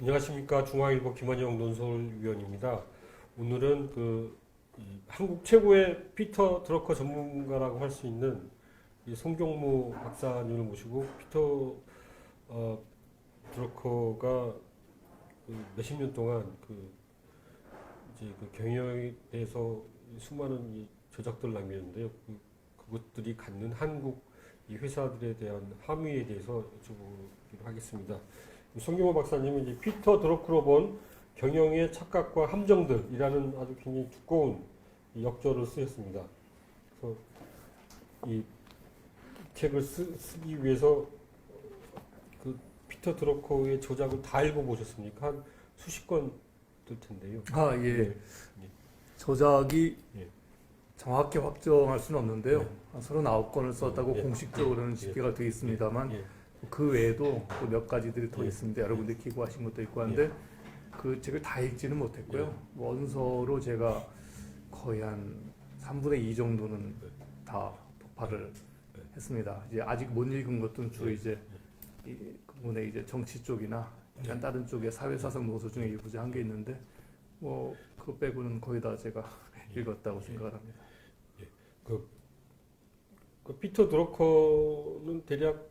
안녕하십니까. 중앙일보 김한영 논설위원입니다. 오늘은 한국 최고의 피터 드러커 전문가라고 할 수 있는 이 송경무 박사님을 모시고 피터 드러커가 몇십 년 동안 이제 경영에 대해서 수많은 이 저작들을 남겼는데요. 그것들이 갖는 한국 이 회사들에 대한 함의에 대해서 여쭤보기로 하겠습니다. 송경호 박사님은 이제 피터 드러커로 본 경영의 착각과 함정들이라는 아주 굉장히 두꺼운 이 역조를 쓰셨습니다. 그래서 이 책을 쓰기 위해서 피터 드러커의 저작을 다 읽어보셨습니까? 한 수십 권 될 텐데요. 예. 네. 저작이 예. 정확히 확정할 수는 없는데요. 네. 한 39권을 썼다고 예. 공식적으로는 집계가 되어 있습니다만 예. 그 외에도 또 몇 가지들이 더 예. 있습니다. 여러분들이 기고하신 것도 있고 한데 그 책을 다 읽지는 못했고요. 예. 원서로 제가 거의 한 3분의 2 정도는 다 독파를 했습니다. 이제 아직 못 읽은 것들은 주로 이제 그분의 이제 정치 쪽이나 약간 다른 쪽의 사회사상 노서 중에 일부 한 게 있는데 그거 빼고는 거의 다 제가 읽었다고 생각을 합니다. 피터 드러커는 대략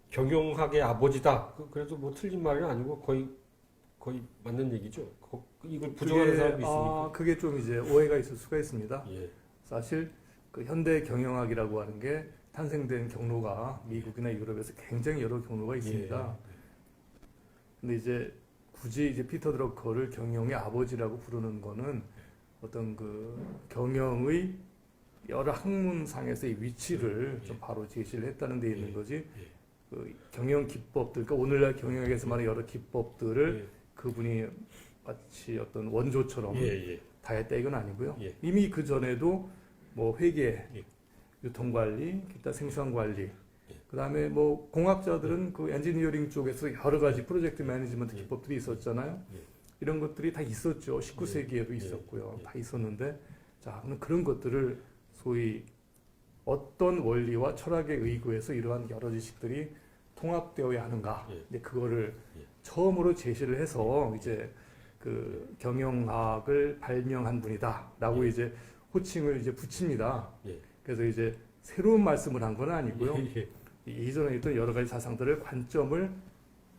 경영학의 아버지다. 그래도 뭐 틀린 말이 아니고 거의 맞는 얘기죠. 이걸 부정하는 사람도 있으니까. 그게 좀 이제 오해가 있을 수가 있습니다. 예. 사실 그 현대 경영학이라고 하는 게 탄생된 경로가 미국이나 유럽에서 굉장히 여러 경로가 있습니다. 근데 이제 굳이 이제 피터 드러커를 경영의 아버지라고 부르는 거는 어떤 그 경영의 여러 학문상에서의 위치를 좀 바로 제시를 했다는 데 있는 거지. 그 경영 기법들, 그러니까 오늘날 경영학에서 말하는 여러 기법들을 그분이 마치 어떤 원조처럼 다 했다 이건 아니고요. 이미 그 전에도 뭐 회계, 유통관리, 기타 생산관리, 그 다음에 뭐 공학자들은 그 엔지니어링 쪽에서 여러 가지 프로젝트 매니지먼트 기법들이 있었잖아요. 이런 것들이 다 있었죠. 19세기에도 있었고요. 다 있었는데, 자, 그런 것들을 소위 어떤 원리와 철학에 의거해서 이러한 여러 지식들이 통합되어야 하는가. 근데 그거를 처음으로 제시를 해서 이제 그 경영학을 발명한 분이다라고 이제 호칭을 이제 붙입니다. 그래서 이제 새로운 말씀을 한 건 아니고요. 이전에 있던 여러 가지 사상들의 관점을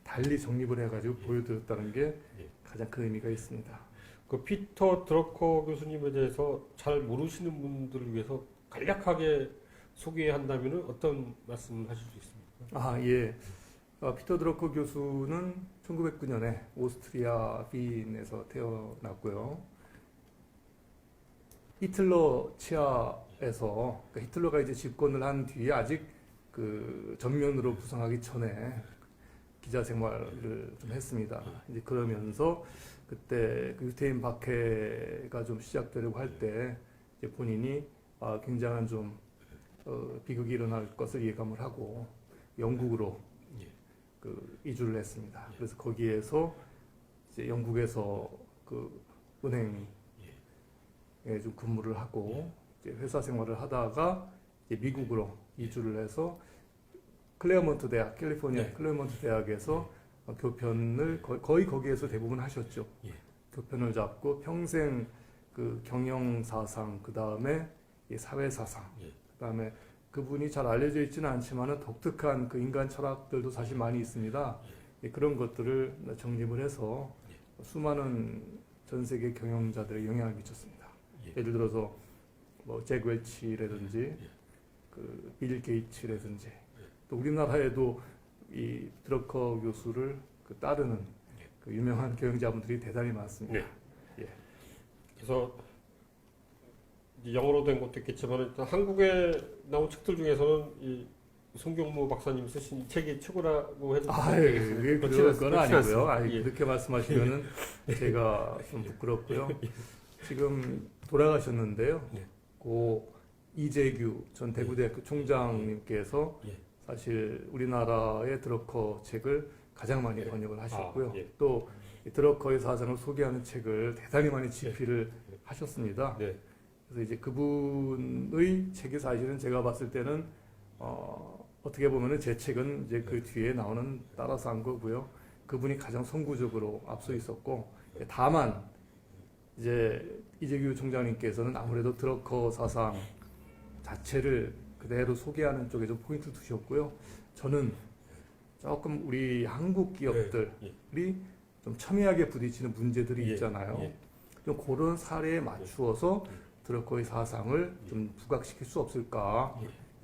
달리 정립을 해가지고 보여드렸다는 게 가장 큰 의미가 있습니다. 그 피터 드러커 교수님에 대해서 잘 모르시는 분들을 위해서 간략하게 소개한다면 어떤 말씀을 하실 수 있습니까? 예. 피터 드러커 교수는 1909년에 오스트리아 빈에서 태어났고요. 히틀러 치하에서 그러니까 히틀러가 이제 집권을 한 뒤에 아직 그 전면으로 부상하기 전에 기자 생활을 좀 했습니다. 이제 그러면서 그때 그 유태인 박해가 좀 시작되려고 할 때 이제 본인이 굉장한 좀 비극이 일어날 것을 예감을 하고 영국으로 그 이주를 했습니다. 그래서 거기에서 이제 영국에서 그 은행에 좀 근무를 하고 이제 회사 생활을 하다가 이제 미국으로 이주를 해서 클레어몬트 대학, 캘리포니아 클레어몬트 대학에서 교편을 거의 거기에서 대부분 하셨죠. 교편을 잡고 평생 그 경영 사상, 그 다음에 사회 사상, 그 다음에 그분이 잘 알려져 있지는 않지만은 독특한 그 인간 철학들도 사실 많이 있습니다. 그런 것들을 정립을 해서 수많은 전 세계 경영자들의 영향을 미쳤습니다. 예를 들어서 뭐 잭 웰치라든지 그 빌 게이츠라든지 또 우리나라에도 이 드러커 교수를 따르는 그 유명한 경영자분들이 대단히 많습니다. 그래서 영어로 된 것도 있겠지만 일단 한국에 나온 책들 중에서는 이 송경무 박사님 쓰신 이 책이 최고라고 해도 그런 건 아니고요. 그렇게 말씀하시면은 제가 좀 부끄럽고요. 지금 돌아가셨는데요. 고 이재규 전 대구대학교 총장님께서 사실 우리나라의 드러커 책을 가장 많이 번역을 하셨고요. 또 드러커의 사상을 소개하는 책을 대단히 많이 집필을 하셨습니다. 그래서 이제 그분의 책이 사실은 제가 봤을 때는 어떻게 보면은 제 책은 이제 그 뒤에 나오는 따라서 한 거고요. 그분이 가장 선구적으로 앞서 있었고, 다만 이제 이재규 총장님께서는 아무래도 드러커 사상 자체를 그대로 소개하는 쪽에 좀 포인트 두셨고요. 저는 조금 우리 한국 기업들이 좀 첨예하게 부딪히는 문제들이 있잖아요. 좀 그런 사례에 맞추어서 드러커의 사상을 좀 부각시킬 수 없을까.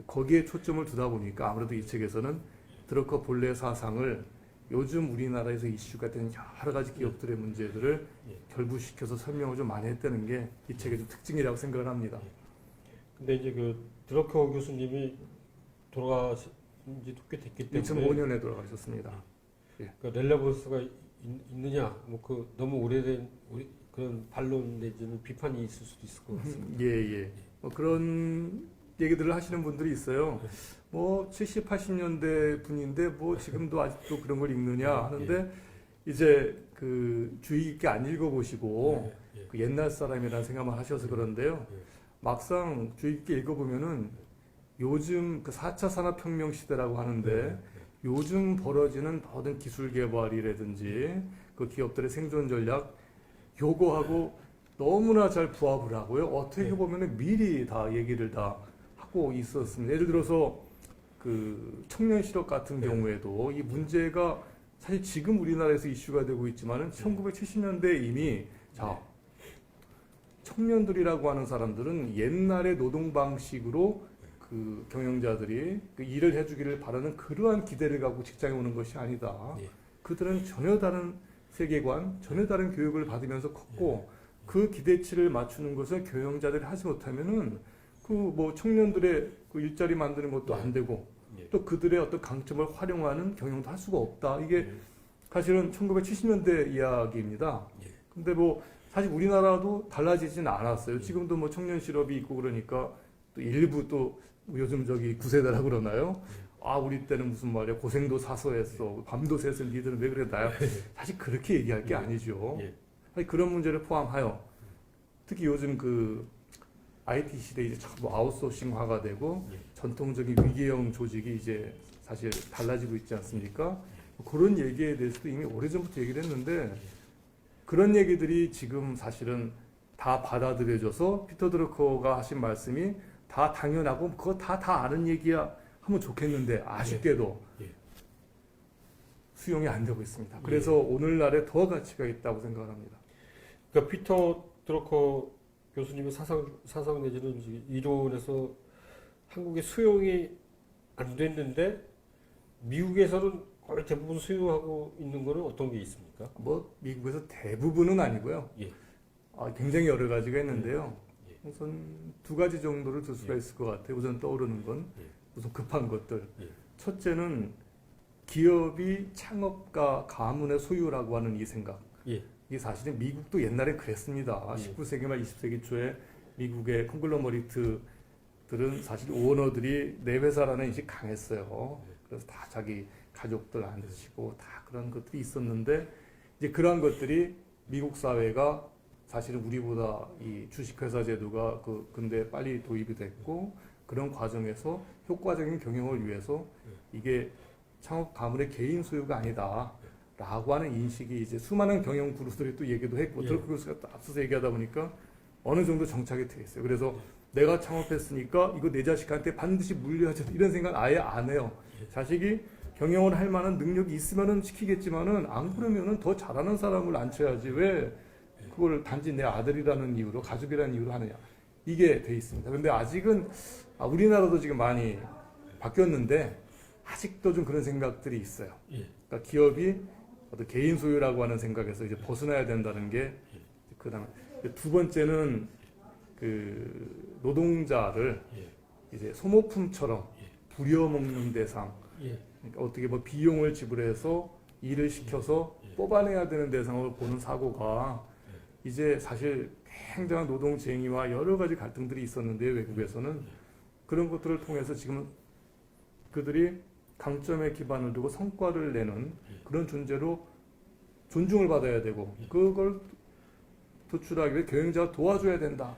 거기에 초점을 두다 보니까 아무래도 이 책에서는 드러커 본래 사상을 요즘 우리나라에서 이슈가 된 여러 가지 기업들의 문제들을 결부시켜서 설명을 좀 많이 했다는 게 이 책의 좀 특징이라고 생각을 합니다. 근데 이제 그 드러커 교수님이 돌아가신 지도 꽤 됐기 때문에 2005년에 돌아가셨습니다. 그러니까 렐레번스가 있느냐, 뭐 그 너무 오래된 그런 반론 내지는 비판이 있을 수도 있을 것 같습니다. 예. 뭐 그런 얘기들을 하시는 분들이 있어요. 뭐 70, 80년대 분인데 뭐 지금도 아직도 그런 걸 읽느냐 하는데 이제 그 주의 깊게 안 읽어보시고 그 옛날 사람이라는 생각만 하셔서 그런데요. 막상 주의 깊게 읽어보면은 요즘 그 4차 산업혁명 시대라고 하는데 요즘 벌어지는 모든 기술 개발이라든지 그 기업들의 생존 전략 요거하고 너무나 잘 부합을 하고요. 어떻게 보면은 미리 다 얘기를 다 하고 있었습니다. 예를 들어서 그 청년 실업 같은 경우에도 이 문제가 사실 지금 우리나라에서 이슈가 되고 있지만은 1970년대에 이미 자 청년들이라고 하는 사람들은 옛날의 노동 방식으로 그 경영자들이 그 일을 해주기를 바라는 그러한 기대를 갖고 직장에 오는 것이 아니다. 그들은 전혀 다른 세계관, 전혀 다른 교육을 받으면서 컸고 그 기대치를 맞추는 것을 경영자들이 하지 못하면은 그 뭐 청년들의 그 일자리 만드는 것도 안 되고 또 그들의 어떤 강점을 활용하는 경영도 할 수가 없다. 이게 사실은 1970년대 이야기입니다. 근데 뭐 사실 우리나라도 달라지진 않았어요. 지금도 뭐 청년 실업이 있고 그러니까 또 일부 또 요즘 저기 9세대라고 그러나요? 아 우리 때는 무슨 말이야 고생도 사서 했어 밤도 새서 니들은 왜 그래 나요? 사실 그렇게 얘기할 게 아니죠. 아니, 그런 문제를 포함하여 특히 요즘 그 IT 시대에 이제 전부 아웃소싱화가 되고 전통적인 위계형 조직이 이제 사실 달라지고 있지 않습니까? 그런 얘기에 대해서도 이미 오래전부터 얘기를 했는데 그런 얘기들이 지금 사실은 다 받아들여져서 피터 드러커가 하신 말씀이 다 당연하고 그거 다 아는 얘기야 하면 좋겠는데 아쉽게도 수용이 안 되고 있습니다. 그래서 오늘날에 더 가치가 있다고 생각을 합니다. 그러니까 피터 드러커 교수님의 사상 내지는 이론에서 한국에 수용이 안 됐는데 미국에서는 거의 대부분 수용하고 있는 거는 어떤 게 있습니까? 뭐 미국에서 대부분은 아니고요. 굉장히 여러 가지가 있는데요. 우선 두 가지 정도를 들 수가 있을 것 같아요. 우선 떠오르는 건 우선 급한 것들. 첫째는 기업이 창업가 가문의 소유라고 하는 이 생각. 이게 사실은 미국도 옛날에 그랬습니다. 19세기 말 20세기 초에 미국의 콩글로머리트들은 사실 오너들이 내 회사라는 인식이 강했어요. 그래서 다 자기 가족들 앉으시고 다 그런 것들이 있었는데 이제 그러한 것들이 미국 사회가 사실은 우리보다 이 주식회사 제도가 근데 빨리 도입이 됐고 그런 과정에서 효과적인 경영을 위해서 이게 창업 가문의 개인 소유가 아니다. 라고 하는 인식이 이제 수많은 경영 구루들이 또 얘기도 했고 드러커 교수가 또 앞서서 얘기하다 보니까 어느 정도 정착이 돼 있어요. 그래서 내가 창업했으니까 이거 내 자식한테 반드시 물려야지 이런 생각 아예 안 해요. 자식이 경영을 할 만한 능력이 있으면은 시키겠지만은 안 그러면은 더 잘하는 사람을 앉혀야지 왜 그걸 단지 내 아들이라는 이유로 가족이라는 이유로 하느냐 이게 돼 있습니다. 근데 아직은 우리나라도 지금 많이 바뀌었는데 아직도 좀 그런 생각들이 있어요. 그러니까 기업이 어떤 개인 소유라고 하는 생각에서 이제 벗어나야 된다는 게 그다음에 두 번째는 그 노동자를 이제 소모품처럼 부려먹는 대상. 그러니까 어떻게 뭐 비용을 지불해서 일을 시켜서 뽑아내야 되는 대상으로 보는 사고가 이제 사실 굉장한 노동쟁의와 여러 가지 갈등들이 있었는데 외국에서는 그런 것들을 통해서 지금 그들이 강점에 기반을 두고 성과를 내는 그런 존재로 존중을 받아야 되고 그걸 도출하기 위해 경영자가 도와줘야 된다.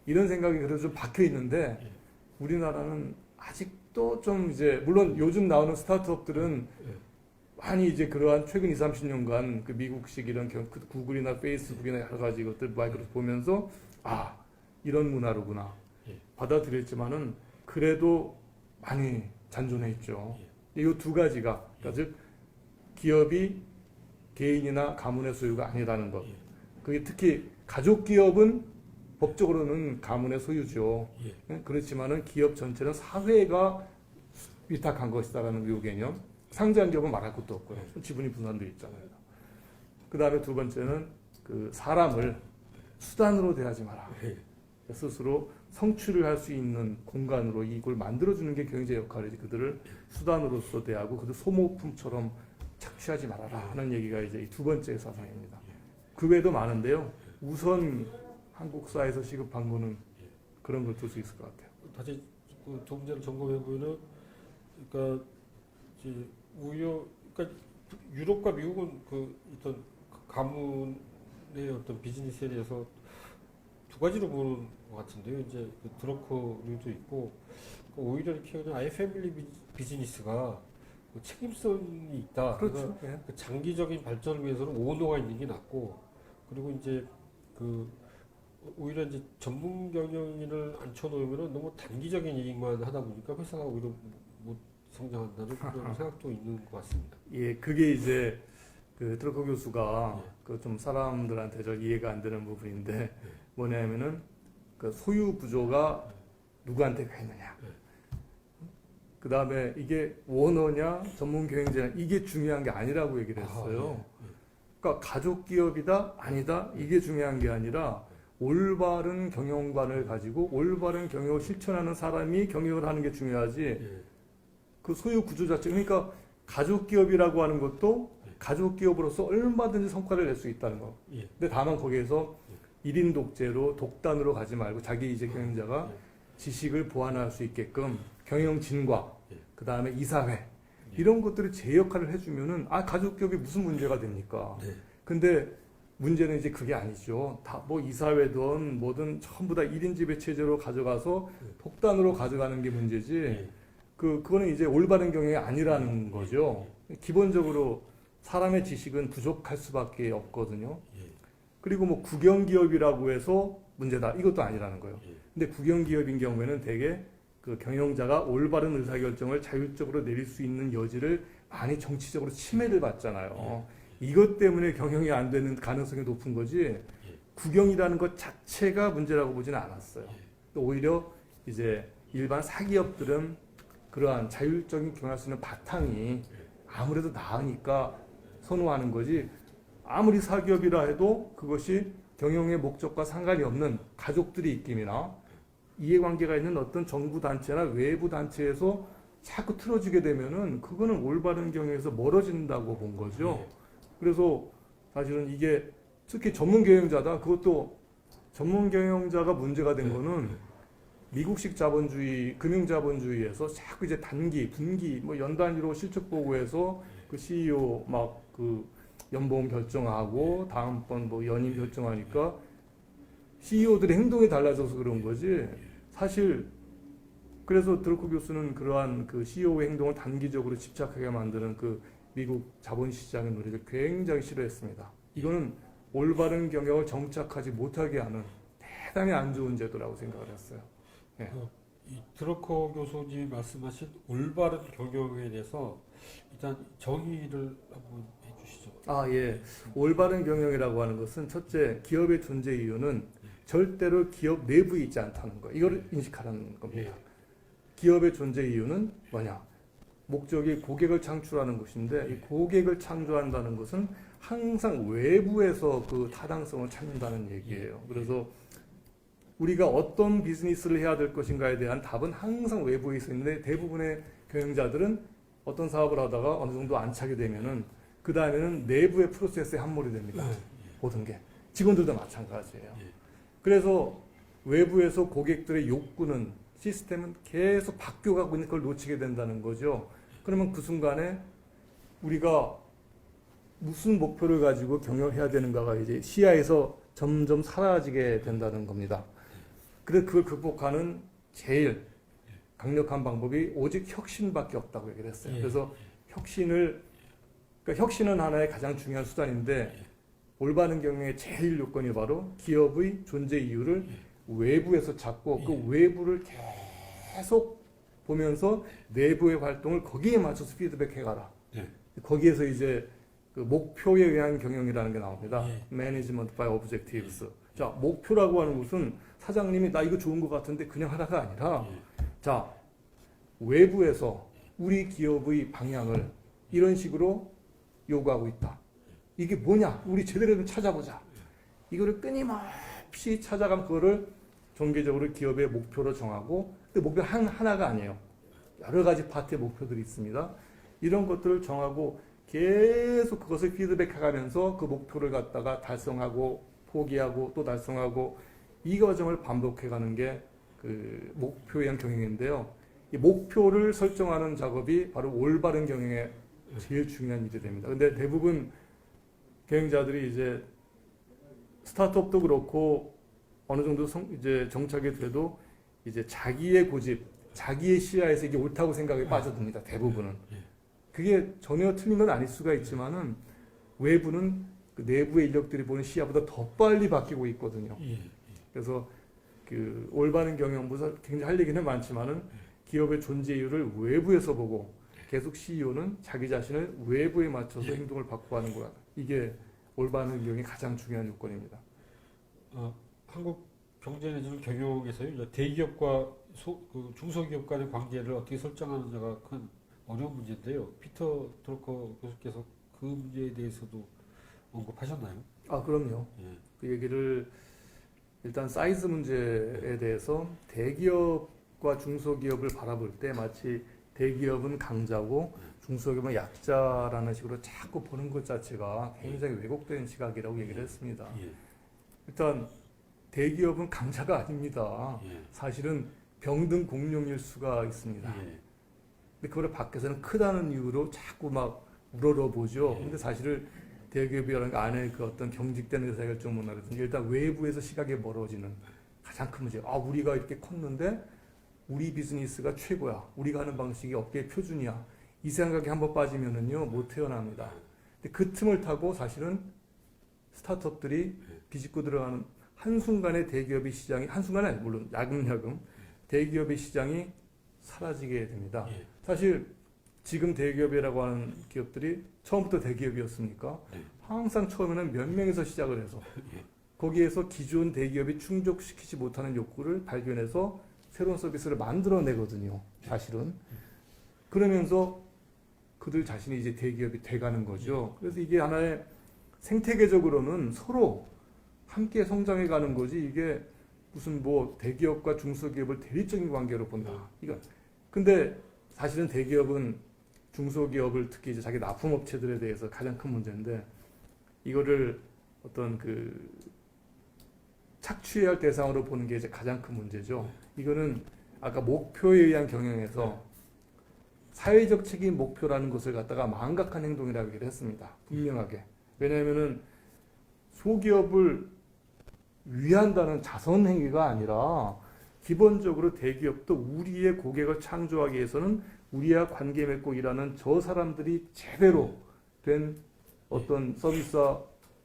이런 생각이 그래서 좀 박혀 있는데 우리나라는 아직도 좀 이제 물론 요즘 나오는 스타트업들은 많이 이제 그러한 최근 2, 30년간 그 미국식 이런 그 구글이나 페이스북이나 여러 가지 것들 마이크로소프트 보면서 아, 이런 문화로구나 예. 받아들였지만은 그래도 많이 잔존해 있죠. 이 두 가지가 그러니까 즉 기업이 개인이나 가문의 소유가 아니라는 것. 그게 특히 가족 기업은 법적으로는 가문의 소유죠. 그렇지만은 기업 전체는 사회가 위탁한 것이다라는 요 개념. 상장 기업은 말할 것도 없고요. 지분이 분산돼 있잖아요. 그 다음에 두 번째는 그 사람을 수단으로 대하지 마라. 스스로 성취를 할 수 있는 공간으로 이걸 만들어주는 게 경영자 역할이지. 그들을 수단으로서 대하고 그들 소모품처럼 착취하지 말아라 하는 얘기가 이제 이 두 번째 사상입니다. 그 외에도 많은데요. 우선 한국 사회에서 시급한 거는 그런 걸 들 수 있을 것 같아요. 다시 그 조금 전에 점검해 보면은 그러니까 이제 오히려 그러니까 유럽과 미국은 그 어떤 가문의 어떤 비즈니스에 대해서 두 가지로 보는 것 같은데요. 이제 그 드러커류도 있고 오히려 이렇게 그냥 아예 패밀리 비즈니스가 그 책임성이 있다. 그렇죠. 그러니까 그 장기적인 발전을 위해서는 오너가 있는 게 낫고 그리고 이제 그 오히려 이제 전문 경영인을 앉혀놓으면 너무 단기적인 이익만 하다 보니까 회사가 오히려 못 성장한다는 그런 생각도 있는 것 같습니다. 예, 그게 이제 그 드러커 교수가 그 좀 사람들한테 잘 이해가 안 되는 부분인데 뭐냐면은 그 소유 구조가 누구한테 가 있느냐. 그 다음에 이게 오너냐 전문 경영자냐 이게 중요한 게 아니라고 얘기를 했어요. 그러니까 가족 기업이다 아니다 이게 중요한 게 아니라 올바른 경영관을 가지고 올바른 경영을 실천하는 사람이 경영을 하는 게 중요하지. 그 소유 구조 자체 그러니까 가족 기업이라고 하는 것도 가족 기업으로서 얼마든지 성과를 낼 수 있다는 거. 근데 다만 거기에서 1인 독재로 독단으로 가지 말고 자기 이제 경영자가 지식을 보완할 수 있게끔 경영 진과 그 다음에 이사회 이런 것들을 제 역할을 해주면은 아 가족 기업이 무슨 문제가 됩니까? 근데 문제는 이제 그게 아니죠. 다 뭐 이사회든 뭐든 전부 다 1인 지배 체제로 가져가서 독단으로 가져가는 게 문제지. 그거는 이제 올바른 경영이 아니라는 거죠. 기본적으로 사람의 지식은 부족할 수밖에 없거든요. 그리고 뭐 국영기업이라고 해서 문제다. 이것도 아니라는 거예요. 근데 국영기업인 경우에는 대개 그 경영자가 올바른 의사결정을 자율적으로 내릴 수 있는 여지를 많이 정치적으로 침해를 받잖아요. 이것 때문에 경영이 안 되는 가능성이 높은 거지 국영이라는 것 자체가 문제라고 보지는 않았어요. 오히려 이제 일반 사기업들은 그러한 자율적인 경영할 수 있는 바탕이 아무래도 나으니까 선호하는 거지 아무리 사기업이라 해도 그것이 경영의 목적과 상관이 없는 가족들이 있김이나 이해관계가 있는 어떤 정부 단체나 외부 단체에서 자꾸 틀어지게 되면은 그거는 올바른 경영에서 멀어진다고 본 거죠. 그래서 사실은 이게 특히 전문 경영자다. 그것도 전문 경영자가 문제가 된 거는 미국식 자본주의, 금융자본주의에서 자꾸 이제 단기, 분기, 뭐 연 단위로 실적 보고해서 그 CEO 막 그 연봉 결정하고 다음번 뭐 연임 결정하니까 CEO들의 행동이 달라져서 그런 거지. 사실 그래서 드러커 교수는 그러한 그 CEO의 행동을 단기적으로 집착하게 만드는 그 미국 자본시장의 논리를 굉장히 싫어했습니다. 이거는 올바른 경영을 정착하지 못하게 하는 대단히 안 좋은 제도라고 생각을 했어요. 예. 이 드러커 교수님이 말씀하신 올바른 경영에 대해서 일단 정의를 한번 해주시죠. 아, 예. 올바른 경영이라고 하는 것은 첫째, 기업의 존재 이유는 절대로 기업 내부에 있지 않다는 거. 이걸 인식하라는 겁니다. 기업의 존재 이유는 뭐냐? 목적이 고객을 창출하는 것인데 이 고객을 창조한다는 것은 항상 외부에서 그 타당성을 찾는다는 얘기예요. 그래서 우리가 어떤 비즈니스를 해야 될 것인가에 대한 답은 항상 외부에 있었는데 대부분의 경영자들은 어떤 사업을 하다가 어느 정도 안착이 되면은 그 다음에는 내부의 프로세스에 함몰이 됩니다. 모든 게. 직원들도 마찬가지예요. 그래서 외부에서 고객들의 욕구는 시스템은 계속 바뀌어가고 있는 걸 놓치게 된다는 거죠. 그러면 그 순간에 우리가 무슨 목표를 가지고 경영해야 되는가가 이제 시야에서 점점 사라지게 된다는 겁니다. 그래서 그걸 극복하는 제일 강력한 방법이 오직 혁신밖에 없다고 얘기를 했어요. 그래서 혁신을 그러니까 혁신은 하나의 가장 중요한 수단인데 올바른 경영의 제일 요건이 바로 기업의 존재 이유를 외부에서 찾고 그 외부를 계속 보면서 내부의 활동을 거기에 맞춰서 피드백해가라. 거기에서 이제 그 목표에 의한 경영이라는 게 나옵니다. Management by Objectives. 자, 목표라고 하는 것은 사장님이 나 이거 좋은 것 같은데 그냥 하라가 아니라 자, 외부에서 우리 기업의 방향을 이런 식으로 요구하고 있다. 이게 뭐냐? 우리 제대로 좀 찾아보자. 이거를 끊임없이 찾아가면 그거를 정기적으로 기업의 목표로 정하고 근데 목표 하나가 아니에요. 여러 가지 파트의 목표들이 있습니다. 이런 것들을 정하고 계속 그것을 피드백해가면서 그 목표를 갖다가 달성하고 포기하고 또 달성하고 이 과정을 반복해가는 게 그 목표에 의한 경영인데요. 이 목표를 설정하는 작업이 바로 올바른 경영의 제일 중요한 일이 됩니다. 근데 대부분 경영자들이 이제 스타트업도 그렇고 어느 정도 이제 정착이 돼도 이제 자기의 고집, 자기의 시야에서 이게 옳다고 생각에 빠져듭니다. 대부분은. 그게 전혀 틀린 건 아닐 수가 있지만은 외부는 그 내부의 인력들이 보는 시야보다 더 빨리 바뀌고 있거든요. 그래서 그 올바른 경영보다 굉장히 할 얘기는 많지만은 기업의 존재 이유를 외부에서 보고 계속 CEO는 자기 자신을 외부에 맞춰서 행동을 바꾸고 하는 거야. 이게 올바른 경영의 가장 중요한 요건입니다. 한국 경제내지는 경영에서요, 이제 대기업과 그 중소기업 간의 관계를 어떻게 설정하느냐가 큰 어려운 문제인데요. 피터 드러커 교수께서 그 문제에 대해서도 언급하셨나요? 아, 그럼요. 그 얘기를 일단 사이즈 문제에 대해서 대기업과 중소기업을 바라볼 때 마치 대기업은 강자고 중소기업은 약자라는 식으로 자꾸 보는 것 자체가 굉장히 왜곡된 시각이라고 얘기를 했습니다. 일단 대기업은 강자가 아닙니다. 사실은 병등 공룡일 수가 있습니다. 근데 그걸 밖에서는 크다는 이유로 자꾸 막 우러러보죠. 근데 사실은 대기업이라는 게 안에 그 어떤 경직된 의사결정 문화라든지 일단 외부에서 시각에 멀어지는 가장 큰 문제. 아, 우리가 이렇게 컸는데 우리 비즈니스가 최고야. 우리가 하는 방식이 업계의 표준이야. 이 생각에 한번 빠지면은요 못 태어납니다. 근데 그 틈을 타고 사실은 스타트업들이 비집고 들어가는 한순간에 대기업의 시장이 한순간에 아니고 물론 야금야금 대기업의 시장이 사라지게 됩니다. 사실 지금 대기업이라고 하는 기업들이 처음부터 대기업이었습니까? 항상 처음에는 몇 명에서 시작을 해서 거기에서 기존 대기업이 충족시키지 못하는 욕구를 발견해서 새로운 서비스를 만들어내거든요. 사실은. 그러면서 그들 자신이 이제 대기업이 돼가는 거죠. 그래서 이게 하나의 생태계적으로는 서로 함께 성장해가는 거지 이게 무슨 뭐 대기업과 중소기업을 대립적인 관계로 본다. 이거. 근데 사실은 대기업은 중소기업을 특히 이제 자기 납품업체들에 대해서 가장 큰 문제인데 이거를 어떤 그 착취해야 할 대상으로 보는 게 이제 가장 큰 문제죠. 이거는 아까 목표에 의한 경영에서 사회적 책임 목표라는 것을 갖다가 망각한 행동이라고 얘기를 했습니다. 분명하게. 왜냐하면은 소기업을 위한다는 자선 행위가 아니라 기본적으로 대기업도 우리의 고객을 창조하기 위해서는 우리와 관계 맺고 일하는 저 사람들이 제대로 된 어떤 서비스와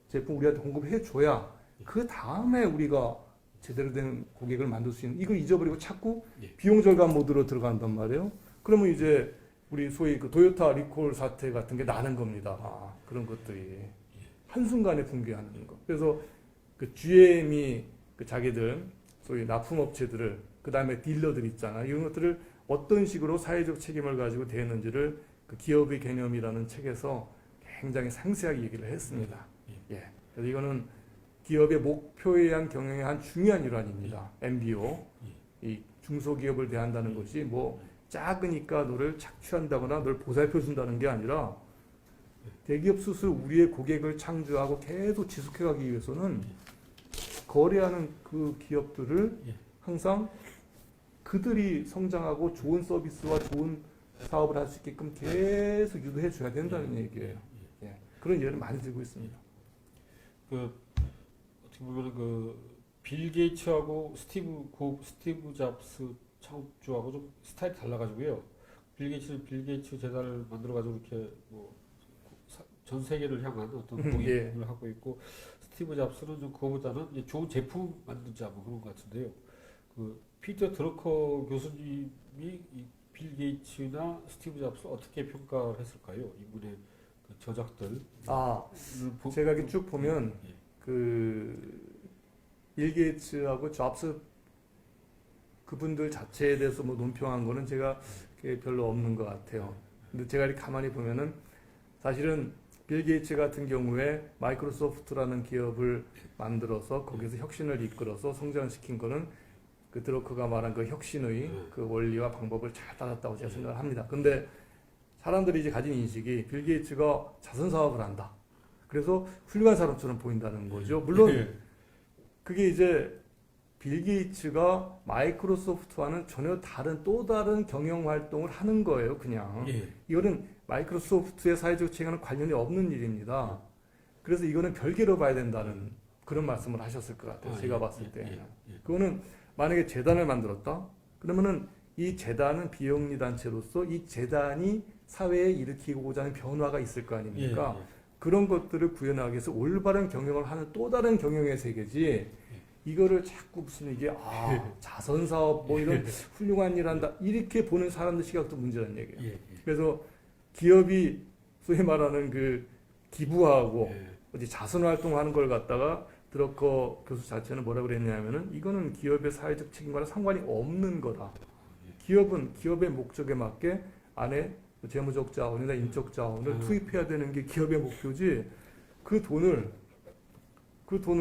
제품 우리한테 공급해 줘야 그 다음에 우리가 제대로 된 고객을 만들 수 있는 이걸 잊어버리고 자꾸 비용 절감 모드로 들어간단 말이에요. 그러면 이제 우리 소위 그 도요타 리콜 사태 같은 게 나는 겁니다. 아, 그런 것들이 한순간에 붕괴하는 거. 그래서 그 GM이 그 자기들 소위 납품업체들을 그 다음에 딜러들 있잖아. 이런 것들을 어떤 식으로 사회적 책임을 가지고 대했는지를 그 기업의 개념이라는 책에서 굉장히 상세하게 얘기를 했습니다. 예. 그래서 이거는 기업의 목표에 의한 경영의 한 중요한 일환입니다. MBO. 이 중소기업을 대한다는 것이 뭐 작으니까 너를 착취한다거나 너를 보살펴 준다는 게 아니라 대기업 스스로 우리의 고객을 창조하고 계속 지속해가기 위해서는 거래하는 그 기업들을 항상 그들이 성장하고 좋은 서비스와 좋은 사업을 할 수 있게끔 계속 유도해 줘야 된다는 얘기예요. 예. 그런 예를 많이 들고 있습니다. 그 어떻게 보면 그빌 게이츠하고 스티브 잡스 창업주하고 좀 스타일이 달라가지고요. 빌 게이츠 재단을 만들어가지고 이렇게 뭐 전 세계를 향한 어떤 예. 공입을 하고 있고 스티브 잡스는 좀 그거보다는 이제 좋은 제품 만들자 뭐 그런 것 같은데요. 그 피터 드러커 교수님이 이빌 게이츠나 스티브 잡스를 어떻게 평가를 했을까요? 이분의 그 저작들을 제가 이렇게 쭉 보면 예. 빌 게이츠하고 잡스 그분들 자체에 대해서 뭐 논평한 거는 제가 별로 없는 것 같아요. 근데 제가 이렇게 가만히 보면은 사실은 빌 게이츠 같은 경우에 마이크로소프트라는 기업을 만들어서 거기서 혁신을 이끌어서 성장시킨 거는 그 드러커가 말한 그 혁신의 그 원리와 방법을 잘 따랐다고 제가 생각을 합니다. 근데 사람들이 이제 가진 인식이 빌 게이츠가 자선 사업을 한다. 그래서 훌륭한 사람처럼 보인다는 거죠. 물론 그게 이제 빌 게이츠가 마이크로소프트와는 전혀 다른 또 다른 경영 활동을 하는 거예요, 그냥. 이거는 마이크로소프트의 사회적 책임과는 관련이 없는 일입니다. 그래서 이거는 별개로 봐야 된다는 그런 말씀을 하셨을 것 같아요. 제가 봤을 때. 그거는 만약에 재단을 만들었다? 그러면은 이 재단은 비영리 단체로서 이 재단이 사회에 일으키고자 하는 변화가 있을 거 아닙니까? 그런 것들을 구현하기 위해서 올바른 경영을 하는 또 다른 경영의 세계지 이거를 자꾸 무슨 이게 자선사업 뭐 이런 훌륭한 일 한다 이렇게 보는 사람들 시각도 문제라는 얘기예요. 그래서 기업이 소위 말하는 그 기부하고 어디 자선활동하는 걸 갖다가 드러커 교수 자체는 뭐라 그랬냐면은 이거는 기업의 사회적 책임과는 상관이 없는 거다. 기업은 기업의 목적에 맞게 안에 재무적 자원이나 인적 자원을 투입해야 되는 게 기업의 목표지 그 돈을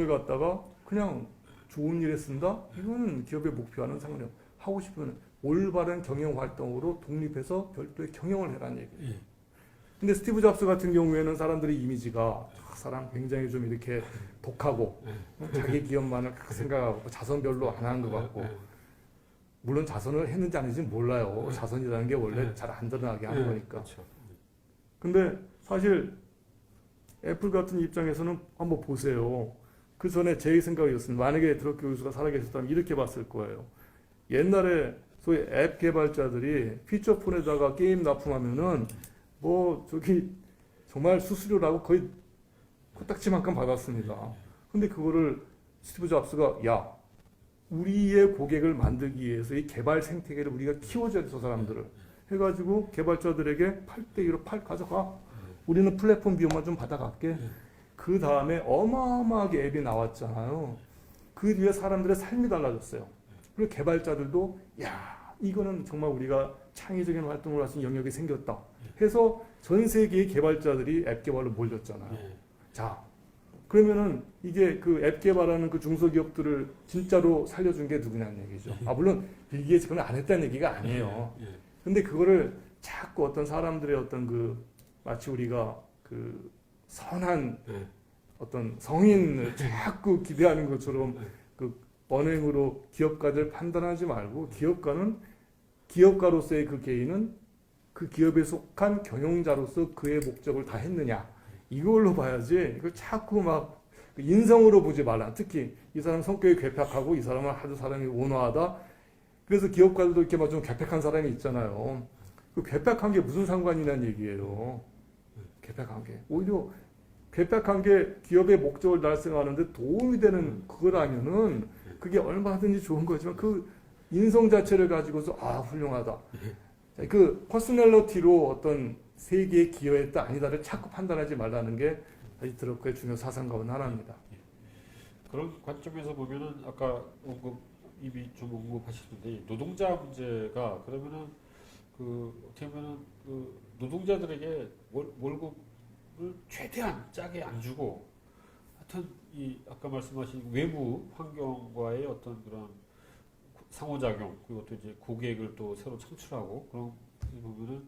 갖다가 그냥 좋은 일에 쓴다? 이거는 기업의 목표와는 상관이 없고 하고 싶으면 올바른 경영 활동으로 독립해서 별도의 경영을 해라는 얘기예요. 근데 스티브 잡스 같은 경우에는 사람들의 이미지가 사람 굉장히 좀 이렇게 독하고 자기 기업만을 생각하고 자선 별로 안 하는 것 같고 물론 자선을 했는지 안 했는지 몰라요. 자선이라는 게 원래 잘 안 드러나게 하는 거니까. 근데 사실 애플 같은 입장에서는 한번 보세요. 그 전에 제 생각이었습니다. 만약에 드러커 교수가 살아계셨다면 이렇게 봤을 거예요. 옛날에 소위 앱 개발자들이 피처폰에다가 게임 납품하면은 뭐 저기 정말 수수료라고 거의 코딱지만큼 받았습니다. 근데 그거를 스티브 잡스가 야 우리의 고객을 만들기 위해서 이 개발 생태계를 우리가 키워줘야 돼, 저 사람들을. 해가지고 개발자들에게 8대2로 가져가. 우리는 플랫폼 비용만 좀 받아갈게. 그 다음에 어마어마하게 앱이 나왔잖아요. 그 뒤에 사람들의 삶이 달라졌어요. 그리고 개발자들도 야 이거는 정말 우리가 창의적인 활동을 할 수 있는 영역이 생겼다. 해서 전 세계의 개발자들이 앱 개발로 몰렸잖아요. 자, 그러면은 이게 그 앱 개발하는 그 중소기업들을 진짜로 살려준 게 누구냐는 얘기죠. 물론 빌 게이츠 그건 안 했다는 얘기가 아니에요. 근데 그거를 자꾸 어떤 사람들의 어떤 그 마치 우리가 그 선한 어떤 성인을 자꾸 기대하는 것처럼 그 언행으로 기업가들 판단하지 말고 기업가로서의 그 개인은 그 기업에 속한 경영자로서 그의 목적을 다 했느냐 이걸로 봐야지 이걸 자꾸 막 인성으로 보지 말라. 특히 이 사람 성격이 괴팍하고 이 사람은 아주 사람이 온화하다. 그래서 기업가들도 이렇게 막 좀 괴팍한 사람이 있잖아요. 그 괴팍한 게 무슨 상관이냐는 얘기예요. 괴팍한 게 오히려 괴팍한 게 기업의 목적을 달성하는데 도움이 되는 그거라면은 그게 얼마든지 좋은 거지만 그 인성 자체를 가지고서 훌륭하다. 그 퍼스널리티로 어떤 세계에 기여했다 아니다를 자꾸 판단하지 말라는 게 사실 드러커의 중요 사상 가운데 하나입니다. 그런 관점에서 보면은 아까 이미 좀 언급하셨는데 노동자 문제가 그러면은 그 어떻게 보면은 그 노동자들에게 월급을 최대한 짜게 안 주고 하여튼 이 아까 말씀하신 외부 환경과의 어떤 그런 상호작용 그리고 또 이제 고객을 또 새로 창출하고 그런 보면은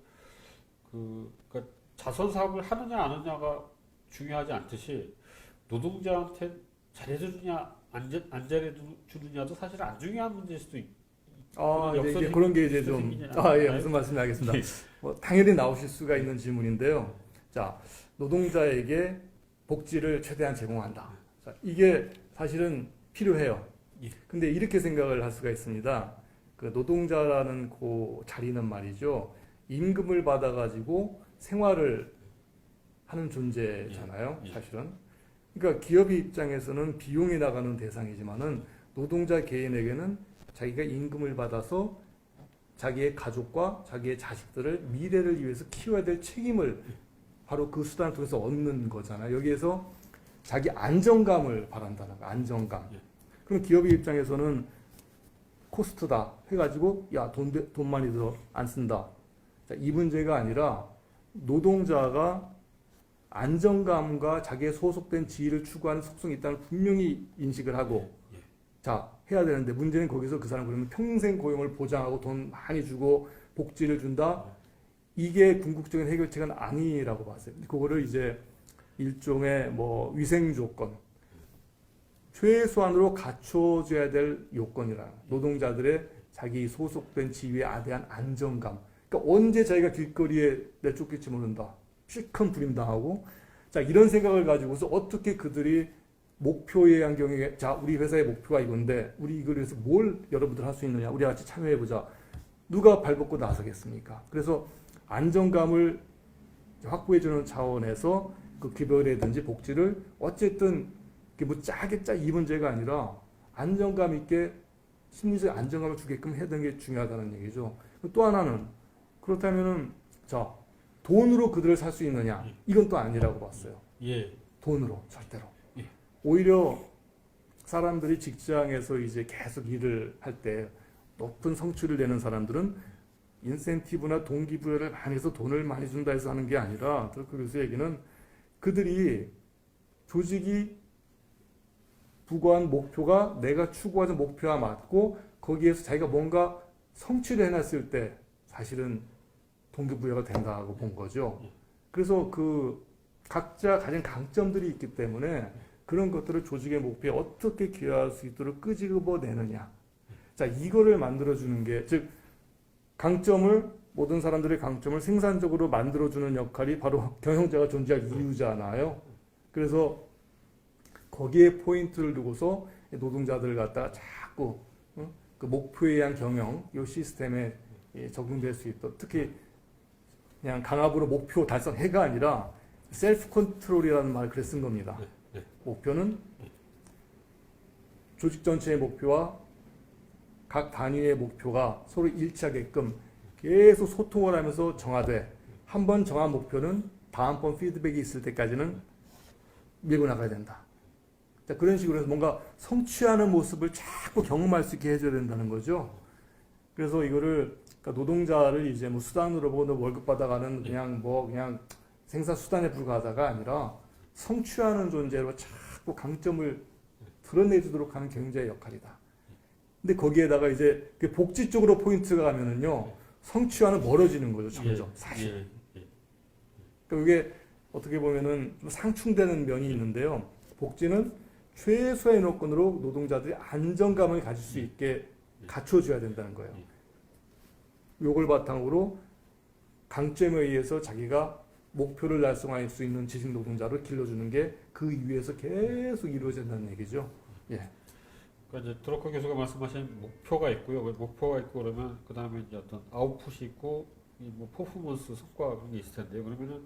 그러니까 자선 사업을 하느냐 안 하느냐가 중요하지 않듯이 노동자한테 잘해주느냐 안 잘해주느냐도 사실 안 중요한 문제일 수도 있고 이제 그런 게 이제 좀 무슨 말씀인지 알겠습니다. 뭐 당연히 나오실 수가 있는 질문인데요. 자, 노동자에게 복지를 최대한 제공한다. 자, 이게 사실은 필요해요. 근데 이렇게 생각을 할 수가 있습니다. 그 노동자라는 그 자리는 말이죠. 임금을 받아가지고 생활을 하는 존재잖아요. 예. 사실은. 그러니까 기업의 입장에서는 비용이 나가는 대상이지만은 노동자 개인에게는 자기가 임금을 받아서 자기의 가족과 자기의 자식들을 미래를 위해서 키워야 될 책임을 바로 그 수단을 통해서 얻는 거잖아요. 여기에서 자기 안정감을 바란다는 거, 안정감. 예. 그럼 기업의 입장에서는 코스트다 해가지고 야, 돈 많이 들어 안 쓴다. 자, 이 문제가 아니라 노동자가 안정감과 자기의 소속된 지위를 추구하는 속성이 있다는 분명히 인식을 하고 자, 해야 되는데 문제는 거기서 그 사람 그러면 평생 고용을 보장하고 돈 많이 주고 복지를 준다. 이게 궁극적인 해결책은 아니라고 봤어요. 그거를 이제 일종의 뭐 위생 조건, 최소한으로 갖춰줘야 될 요건이라 노동자들의 자기 소속된 지위에 대한 안정감. 그러니까 언제 자기가 길거리에 내쫓길지 모른다. 실컷 부림당하고 자 이런 생각을 가지고서 어떻게 그들이 목표에 의한 경우에 자 우리 회사의 목표가 이건데 우리 이걸 위해서 뭘 여러분들 할 수 있느냐 우리 같이 참여해보자. 누가 발벗고 나서겠습니까? 그래서 안정감을 확보해주는 차원에서 그 급여라든지 복지를 어쨌든 뭐 짜게 이 문제가 아니라 안정감 있게 심리적 안정감을 주게끔 해야 되는 게 중요하다는 얘기죠. 또 하나는 그렇다면은 자 돈으로 그들을 살 수 있느냐 이건 또 아니라고 봤어요. 예. 돈으로 절대로. 예. 오히려 사람들이 직장에서 이제 계속 일을 할 때 높은 성취를 내는 사람들은 인센티브나 동기부여를 많이 해서 돈을 많이 준다 해서 하는 게 아니라 그 교수 얘기는 그들이 조직이 부과한 목표가 내가 추구하는 목표와 맞고 거기에서 자기가 뭔가 성취를 해놨을 때 사실은 동기부여가 된다고 본 거죠. 그래서 그 각자 가진 강점들이 있기 때문에 그런 것들을 조직의 목표에 어떻게 기여할 수 있도록 끄집어내느냐. 자, 이거를 만들어주는 게, 즉, 강점을, 모든 사람들의 강점을 생산적으로 만들어주는 역할이 바로 경영자가 존재할 이유잖아요. 그래서 거기에 포인트를 두고서 노동자들을 갖다가 자꾸 그 목표에 의한 경영, 이 시스템에 적용될 수 있도록 특히 그냥 강압으로 목표 달성해가 아니라 셀프 컨트롤이라는 말을 그래 쓴 겁니다. 목표는 조직 전체의 목표와 각 단위의 목표가 서로 일치하게끔 계속 소통을 하면서 정하되 한 번 정한 목표는 다음번 피드백이 있을 때까지는 밀고 나가야 된다. 자, 그런 식으로 해서 뭔가 성취하는 모습을 자꾸 경험할 수 있게 해줘야 된다는 거죠. 그래서 이거를 그러니까 노동자를 이제 뭐 수단으로 보고 월급 받아가는 그냥 생산 수단에 불과하다가 아니라 성취하는 존재로 자꾸 강점을 드러내주도록 하는 경제의 역할이다. 근데 거기에다가 이제 그 복지 쪽으로 포인트가 가면은요 성취와는 멀어지는 거죠 점점 사실. 그러니까 이게 어떻게 보면은 좀 상충되는 면이 있는데요. 복지는 최소의 요건으로 노동자들이 안정감을 가질 수 있게 갖춰줘야 된다는 거예요. 요걸 바탕으로 강점에 의해서 자기가 목표를 달성할 수 있는 지식 노동자를 길러주는 게 그 위에서 계속 이루어진다는 얘기죠. 예. 그러니까 이제 드러커 교수가 말씀하신 목표가 있고요. 목표가 있고 그러면 그 다음에 이제 어떤 아웃풋이 있고 뭐 퍼포먼스 성과 그런 게 있을 텐데요. 그러면은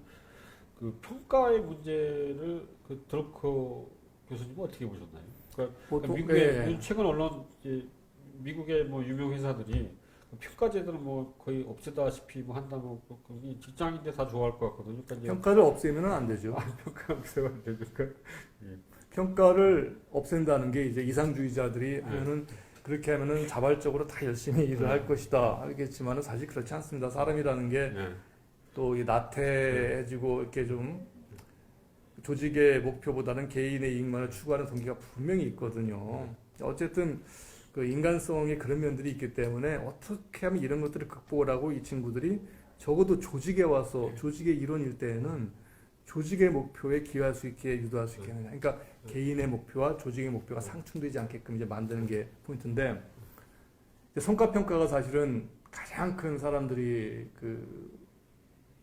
그 평가의 문제를 그 드러커 교수님은 어떻게 보셨나요? 그러니까 보통, 미국의 최근 언론 이제 미국의 뭐 유명 회사들이 평가 제도는 뭐 거의 없애다시피 뭐 한다고 이 직장인들 다 좋아할 것 같거든요. 그러니까 평가를 없애면 안 되죠. 평가 없애면 안 되니까. 예. 평가를 없앤다는 게 이제 이상주의자들이 하면은 그렇게 하면은 자발적으로 다 열심히 일을 할 것이다 하겠지만은 사실 그렇지 않습니다. 사람이라는 게 또 나태해지고 이렇게 좀 조직의 목표보다는 개인의 이익만을 추구하는 동기가 분명히 있거든요. 어쨌든 그 인간성의 그런 면들이 있기 때문에 어떻게 하면 이런 것들을 극복을 하고 이 친구들이 적어도 조직에 와서 조직의 일원일 때에는 조직의 목표에 기여할 수 있게 유도할 수 있게 하느냐. 그러니까 개인의 목표와 조직의 목표가 상충되지 않게끔 이제 만드는 게 포인트인데 성과평가가 사실은 가장 큰 사람들이 그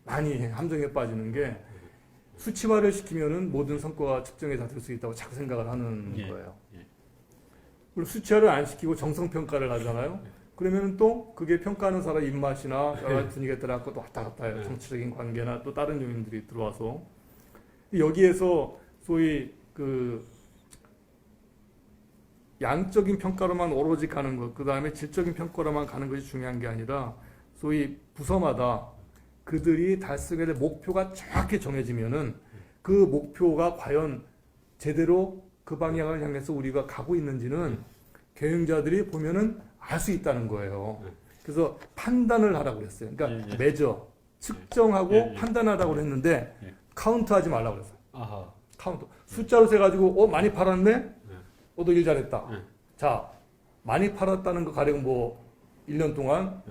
많이 함정에 빠지는 게 수치화를 시키면은 모든 성과가 측정에 다 될 수 있다고 자꾸 생각을 하는 거예요. 그리고 수치화를 안 시키고 정성평가를 하잖아요. 그러면 또 그게 평가하는 사람 입맛이나 여러 가지 분위기에 따라 또 왔다 갔다 해요. 정치적인 관계나 또 다른 요인들이 들어와서. 여기에서 소위 그 양적인 평가로만 오로지 가는 것, 그 다음에 질적인 평가로만 가는 것이 중요한 게 아니라 소위 부서마다 그들이 달성해야 될 목표가 정확히 정해지면은 그 목표가 과연 제대로 그 방향을 향해서 우리가 가고 있는지는 경영자들이 보면은 알 수 있다는 거예요. 그래서 판단을 하라고 그랬어요. 그러니까 매저, 측정하고 판단하라고 그랬는데 카운트하지 말라고 그랬어요. 아하. 카운트. 숫자로 세가지고 많이 팔았네? 너 일 잘했다. 자, 많이 팔았다는 거 가령 뭐 1년 동안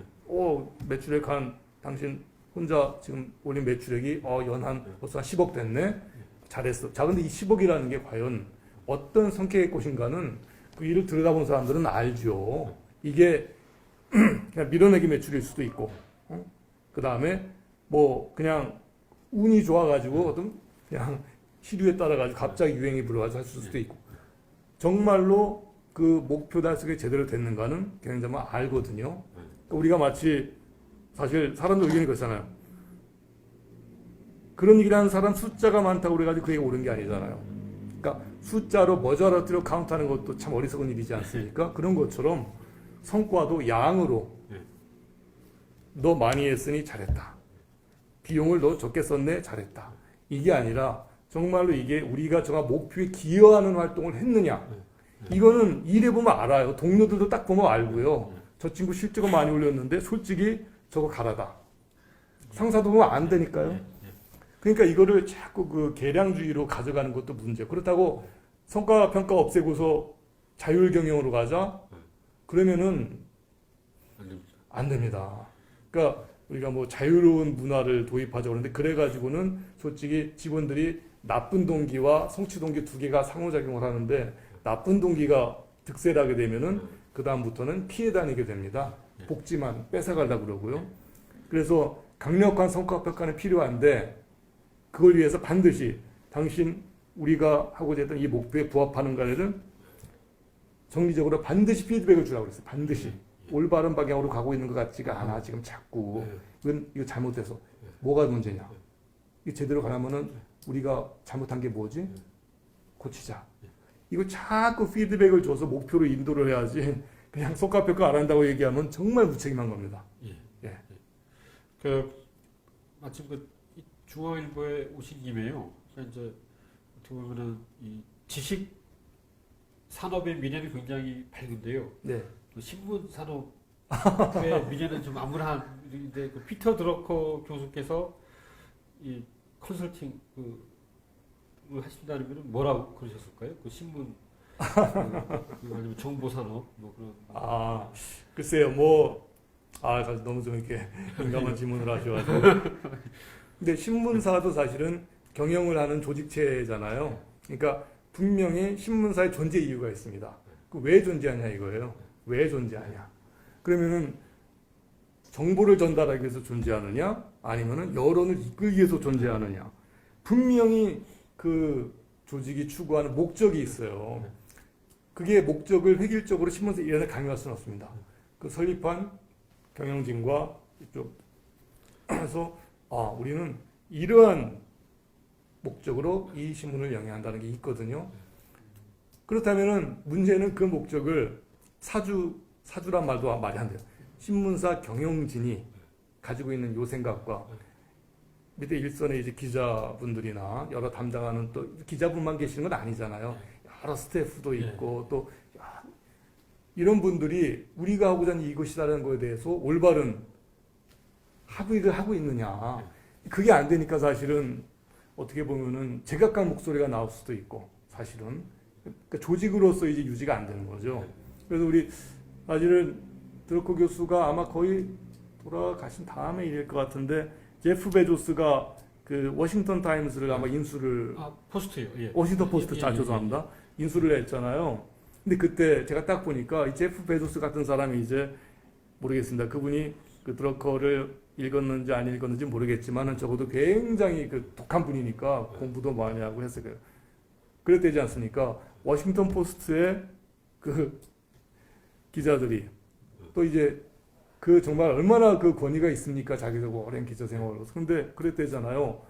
매출액 한 당신 혼자 지금 올린 매출액이 연한 벌써 한 10억 됐네? 잘했어. 자, 근데 이 10억이라는 게 과연 어떤 성격의 것인가는 그 일을 들여다본 사람들은 알죠. 이게 그냥 밀어내기 매출일 수도 있고, 그 다음에 뭐 그냥 운이 좋아가지고 어떤 그냥 시류에 따라가지고 갑자기 유행이 불어가지고 할 수도 있고, 정말로 그 목표 달성이 제대로 됐는가는 경영자만 알거든요. 그러니까 우리가 마치 사실 사람들 의견이 그렇잖아요. 그런 얘기를 하는 사람 숫자가 많다고 그래가지고 그게 옳은 게 아니잖아요. 그러니까 숫자로 머저러뜨려 카운트하는 것도 참 어리석은 일이지 않습니까? 그런 것처럼 성과도 양으로 너 많이 했으니 잘했다. 비용을 너 적게 썼네 잘했다. 이게 아니라 정말로 이게 우리가 정말 목표에 기여하는 활동을 했느냐. 이거는 일해보면 알아요. 동료들도 딱 보면 알고요. 저 친구 실적을 많이 올렸는데 솔직히 저거 가라다. 상사도 보면 안 되니까요. 그러니까 이거를 자꾸 그 계량주의로 가져가는 것도 문제고, 그렇다고 성과 평가 없애고서 자율 경영으로 가자? 그러면은 안 됩니다. 그러니까 우리가 뭐 자유로운 문화를 도입하자고 하는데, 그래가지고는 솔직히 직원들이 나쁜 동기와 성취 동기 두 개가 상호작용을 하는데, 나쁜 동기가 득세를 하게 되면은 그 다음부터는 피해 다니게 됩니다. 복지만 뺏어가려고 그러고요. 그래서 강력한 성과 평가는 필요한데, 그걸 위해서 반드시 당신 우리가 하고자 했던 이 목표에 부합하는가를 정기적으로 반드시 피드백을 주라고 그랬어요. 반드시. 올바른 방향으로 가고 있는 것 같지가 않아. 지금 자꾸. 이거 잘못해서. 뭐가 문제냐. 이게 제대로 가려면은 우리가 잘못한 게 뭐지? 고치자. 이거 자꾸 피드백을 줘서 목표로 인도를 해야지. 그냥 성과평가 안 한다고 얘기하면 정말 무책임한 겁니다. 마침 중앙일보에 오신 김에요. 이제 어떻게 보면은 이 지식 산업의 미래는 굉장히 밝은데요. 네. 그 신문 산업의 미래는 좀 암울한데, 그 피터 드러커 교수께서 이 컨설팅 을 하신다면 뭐라고 그러셨을까요? 그 신문 아니면 정보 산업 뭐 그런. 글쎄요. 너무 좀 이렇게 민감한 질문을 하셔가지고. 근데 신문사도 사실은 경영을 하는 조직체잖아요. 그러니까 분명히 신문사의 존재 이유가 있습니다. 그 왜 존재하냐 이거예요. 왜 존재하냐. 그러면은 정보를 전달하기 위해서 존재하느냐, 아니면은 여론을 이끌기 위해서 존재하느냐. 분명히 그 조직이 추구하는 목적이 있어요. 그게 목적을 획일적으로 신문사 일련에 강요할 수는 없습니다. 그 설립한 경영진과 이쪽에서 우리는 이러한 목적으로 이 신문을 영위한다는 게 있거든요. 그렇다면은 문제는 그 목적을 사주란 말도 말이 안 돼요. 신문사 경영진이 가지고 있는 요 생각과 밑에 일선의 이제 기자분들이나 여러 담당하는 또 기자분만 계시는 건 아니잖아요. 여러 스태프도 있고 또 이런 분들이 우리가 하고자 하는 이것이라는 거에 대해서 올바른 합의를 하고 있느냐. 그게 안 되니까 사실은 어떻게 보면은 제각각 목소리가 나올 수도 있고, 사실은 그러니까 조직으로서 이제 유지가 안 되는 거죠. 그래서 우리 사실은 드러커 교수가 아마 거의 돌아가신 다음에 일일 것 같은데, 제프 베조스가 그 워싱턴 타임스를 아마 인수를 포스트요. 워싱턴 포스트 죄송합니다. 인수를 했잖아요. 근데 그때 제가 딱 보니까 이 제프 베조스 같은 사람이 이제 모르겠습니다. 그분이 그 드러커를 읽었는지 안 읽었는지 모르겠지만은 적어도 굉장히 그 독한 분이니까 공부도 많이 하고 했어요. 그랬대지 않습니까? 워싱턴 포스트의 그 기자들이 또 이제 그 정말 얼마나 그 권위가 있습니까? 자기도 오랜 기자 생활로. 근데 그랬대잖아요.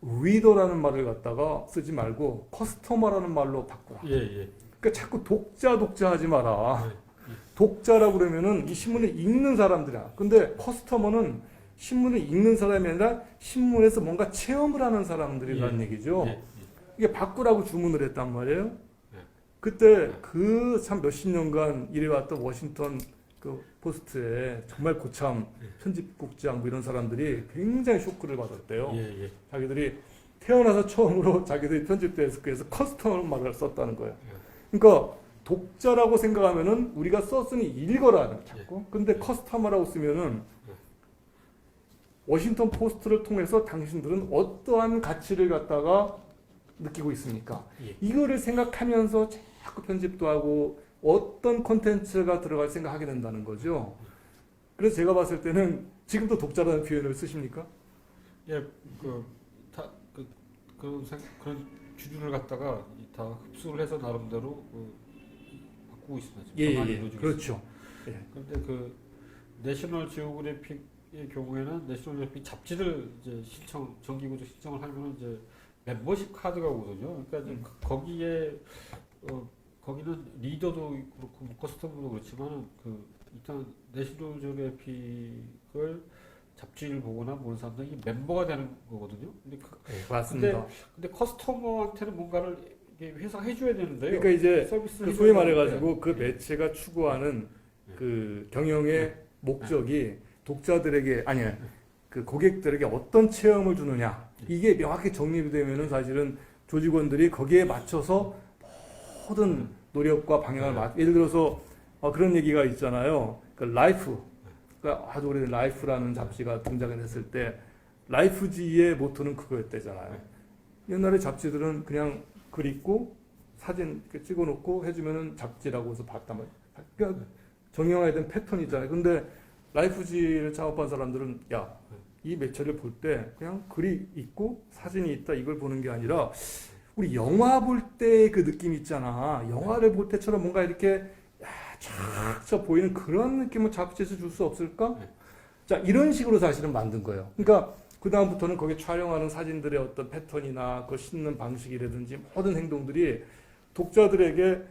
리더라는 말을 갖다가 쓰지 말고 커스터머라는 말로 바꾸라. 예, 예. 그러니까 자꾸 독자 하지 마라. 네. 독자라고 그러면은 이 신문을 읽는 사람들이야. 근데 커스터머는 신문을 읽는 사람이 아니라 신문에서 뭔가 체험을 하는 사람들이라는 예. 얘기죠. 예, 이게 바꾸라고 주문을 했단 말이에요. 네. 그때 그 참 몇십 년간 일해왔던 워싱턴 그 포스트에 정말 고참 편집국장 뭐 이런 사람들이 굉장히 쇼크를 받았대요. 예, 예. 자기들이 태어나서 처음으로 자기들이 편집데스크에서 커스터머 말을 썼다는 거예요. 그러니까 독자라고 생각하면은 우리가 썼으니 읽어라는 자꾸. 근데 커스터머라고 쓰면은 워싱턴 포스트를 통해서 당신들은 어떠한 가치를 갖다가 느끼고 있습니까? 예. 이거를 생각하면서 자꾸 편집도 하고 어떤 콘텐츠가 들어갈 생각하게 된다는 거죠. 그래서 제가 봤을 때는 지금도 독자라는 표현을 쓰십니까? 예, 그런 기준을 갖다가 다 흡수를 해서 나름대로 바꾸고 있습니다. 지금 전환이 이루어지고 그렇죠. 있습니다. 그런데 그 내셔널 지오그래픽의 경우에는 내셔널 지오그래픽 잡지를 이제 정기구조 신청을 하면 이제 멤버십 카드가 오거든요. 그러니까 이제 거기에 거기는 리더도 그렇고 뭐 커스터머도 그렇지만 일단 내셔널 지오그래픽을 잡지를 보거나 보는 사람들이 멤버가 되는 거거든요. 근데 맞습니다. 근데 커스터머한테는 뭔가를 이게 회사가 해줘야 되는데요. 그러니까 이제 서비스를 소위 해줘야 말해가지고 되는데. 그 매체가 추구하는 그 경영의 목적이 독자들에게 아니 그 고객들에게 어떤 체험을 주느냐 이게 명확히 정립이 되면은 사실은 조직원들이 거기에 맞춰서 모든 노력과 방향을 예를 들어서 그런 얘기가 있잖아요. 그 라이프 그러니까 아주 오래된 라이프라는 잡지가 등장을 했을 때 라이프지의 모토는 그거였대잖아요. 옛날에 잡지들은 그냥 글 읽고 사진 이렇게 찍어놓고 해주면은 잡지라고 해서 봤단 말이에요. 그러니까 정형화된 패턴이잖아요. 근데 라이프지를 창업한 사람들은 이 매체를 볼 때 그냥 글이 있고 사진이 있다 이걸 보는 게 아니라 우리 영화 볼 때 그 느낌 있잖아. 영화를 볼 때처럼 뭔가 이렇게 쫙 보이는 그런 느낌을 잡지에서 줄 수 없을까? 자, 이런 식으로 사실은 만든 거예요. 그러니까 그 다음부터는 거기 촬영하는 사진들의 어떤 패턴이나 그 씻는 방식이라든지 모든 행동들이 독자들에게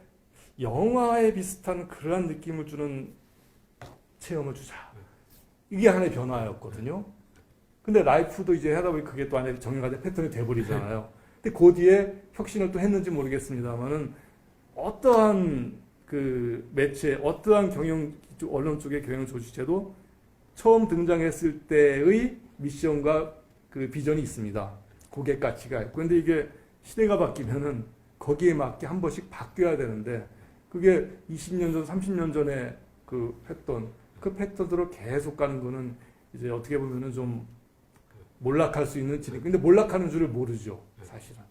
영화에 비슷한 그러한 느낌을 주는 체험을 주자. 이게 하나의 변화였거든요. 근데 라이프도 이제 하다 보니 그게 또 하나의 정형화된 패턴이 돼버리잖아요. 근데 그 뒤에 혁신을 또 했는지 모르겠습니다만은 어떠한 그 매체, 어떠한 언론 쪽의 경영 조직제도 처음 등장했을 때의 미션과 그 비전이 있습니다. 고객 가치가 있고. 근데 이게 시대가 바뀌면은 거기에 맞게 한 번씩 바뀌어야 되는데 그게 20년 전, 30년 전에 했던 그 패턴으로 계속 가는 거는 이제 어떻게 보면은 좀 몰락할 수 있는 진행. 근데 몰락하는 줄을 모르죠, 사실은.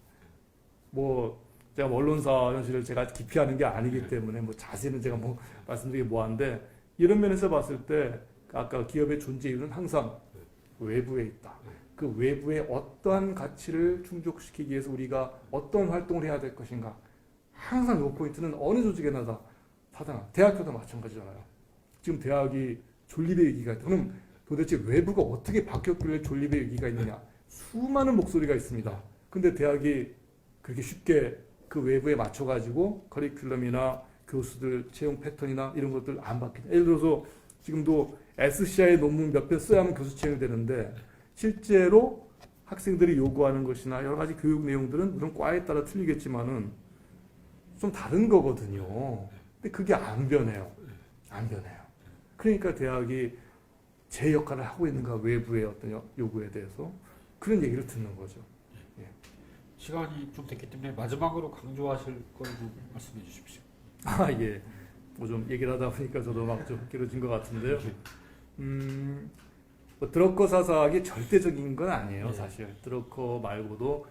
제가 언론사 현실을 제가 기피하는 게 아니기 때문에 자세는 제가 말씀드리기 뭐한데 이런 면에서 봤을 때 아까 기업의 존재 이유는 항상 외부에 있다. 그 외부의 어떠한 가치를 충족시키기 위해서 우리가 어떤 활동을 해야 될 것인가. 항상 이 포인트는 어느 조직에나 다 타당한. 대학교도 마찬가지잖아요. 지금 대학이 존립의 위기가 있다. 그럼 도대체 외부가 어떻게 바뀌었길래 존립의 위기가 있느냐. 수많은 목소리가 있습니다. 근데 대학이 그렇게 쉽게 그 외부에 맞춰가지고 커리큘럼이나 교수들 채용 패턴이나 이런 것들 안 바뀌다. 예를 들어서 지금도 SCI 논문 몇 편 써야만 교수 채용이 되는데 실제로 학생들이 요구하는 것이나 여러 가지 교육 내용들은 물론 과에 따라 틀리겠지만은 좀 다른 거거든요. 근데 그게 안 변해요. 안 변해요. 그러니까 대학이 제 역할을 하고 있는가 외부의 어떤 요구에 대해서 그런 얘기를 듣는 거죠. 시간이 좀 됐기 때문에 마지막으로 강조하실 걸 좀 말씀해 주십시오. 예. 좀 얘기를 하다 보니까 저도 막 좀 길어진 것 같은데요. 드러커 사사학이 절대적인 건 아니에요, 사실. 드러커 말고도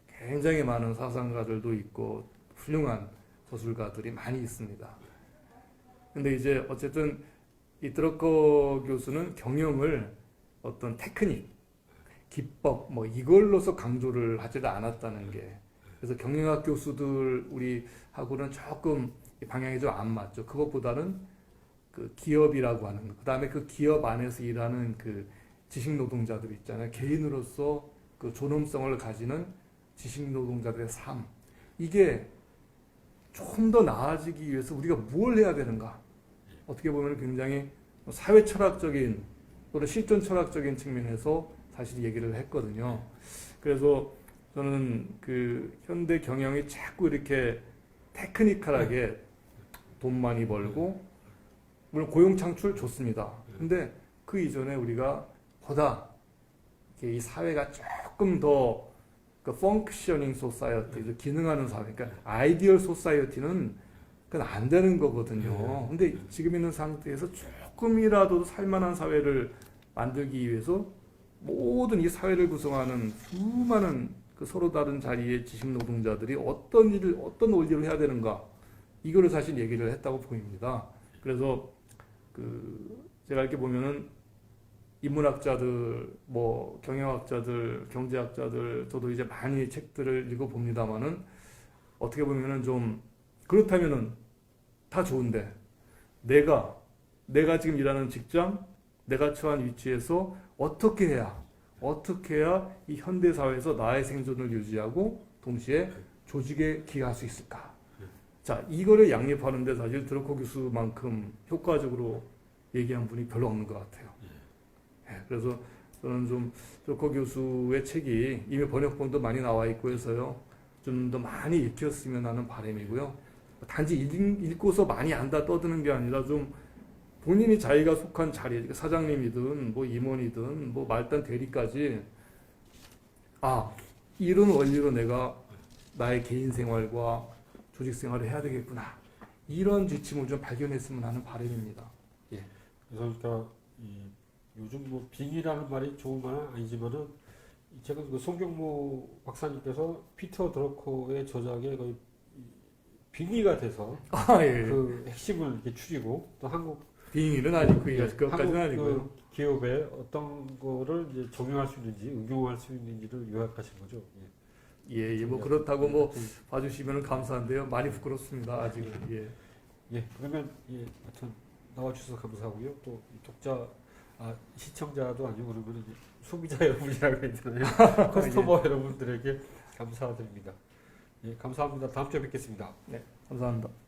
굉장히 많은 사상가들도 있고 훌륭한 서술가들이 많이 있습니다. 근데 이제 어쨌든 이 드러커 교수는 경영을 어떤 테크닉, 기법 이걸로서 강조를 하지도 않았다는 게 그래서 경영학 교수들 우리하고는 조금 방향이 좀 안 맞죠. 그것보다는 그 기업이라고 하는 그 다음에 그 기업 안에서 일하는 그 지식 노동자들 있잖아요. 개인으로서 그 존엄성을 가지는 지식 노동자들의 삶, 이게 좀 더 나아지기 위해서 우리가 뭘 해야 되는가? 어떻게 보면 굉장히 사회 철학적인 또는 실존 철학적인 측면에서 사실 얘기를 했거든요. 그래서 저는 그 현대 경영이 자꾸 이렇게 테크니컬하게 돈 많이 벌고, 물론 고용 창출 좋습니다. 근데 그 이전에 우리가 보다 이렇게 이 사회가 조금 더 그 펑크셔닝 소사이어티, 기능하는 사회, 그러니까 아이디얼 소사이어티는 그건 안 되는 거거든요. 근데 지금 있는 상태에서 조금이라도 살만한 사회를 만들기 위해서 모든 이 사회를 구성하는 수많은 그 서로 다른 자리의 지식 노동자들이 어떤 일을, 어떤 원리를 해야 되는가, 이거를 사실 얘기를 했다고 보입니다. 그래서 그 제가 이렇게 보면은 인문학자들, 뭐 경영학자들, 경제학자들, 저도 이제 많이 책들을 읽어봅니다만은 어떻게 보면은 좀 그렇다면은 다 좋은데 내가 지금 일하는 직장, 내가 처한 위치에서 어떻게 해야 이 현대 사회에서 나의 생존을 유지하고 동시에 조직에 기여할 수 있을까? 자, 이거를 양립하는데 사실 드러커 교수만큼 효과적으로 얘기한 분이 별로 없는 것 같아요. 그래서 저는 좀 드러커 교수의 책이 이미 번역본도 많이 나와 있고 해서요, 좀 더 많이 읽혔으면 하는 바람이고요. 단지 읽고서 많이 안다 떠드는 게 아니라 좀 본인이 자기가 속한 자리, 사장님이든 뭐 임원이든 뭐 말단 대리까지, 아, 이런 원리로 내가 나의 개인 생활과 조직 생활을 해야 되겠구나, 이런 지침을 좀 발견했으면 하는 바람입니다. 예. 그래서 그러니까 요즘 뭐 빙의라는 말이 좋은 말은 아니지만은 최근 그 송경무 박사님께서 피터 드러커의 저작에 거의 빙의가 돼서 예. 그 핵심을 이렇게 추리고, 또 한국 빙의는 아니고 그것까지는 아니고요. 그 기업에 어떤 거를 이제 적용할 수 있는지, 응용할 수 있는지를 요약하신 거죠. 예, 뭐 그렇다고 뭐 봐주시면 감사한데요. 많이 부끄럽습니다, 아직은. 예. 그러면 하여튼 나와주셔서 감사하고요. 또 독자, 시청자도 아니고 그러면 이제 소비자 여러분이라고 했잖아요. 커스터머 여러분들에게 감사드립니다. 감사합니다. 다음 주에 뵙겠습니다. 네, 감사합니다.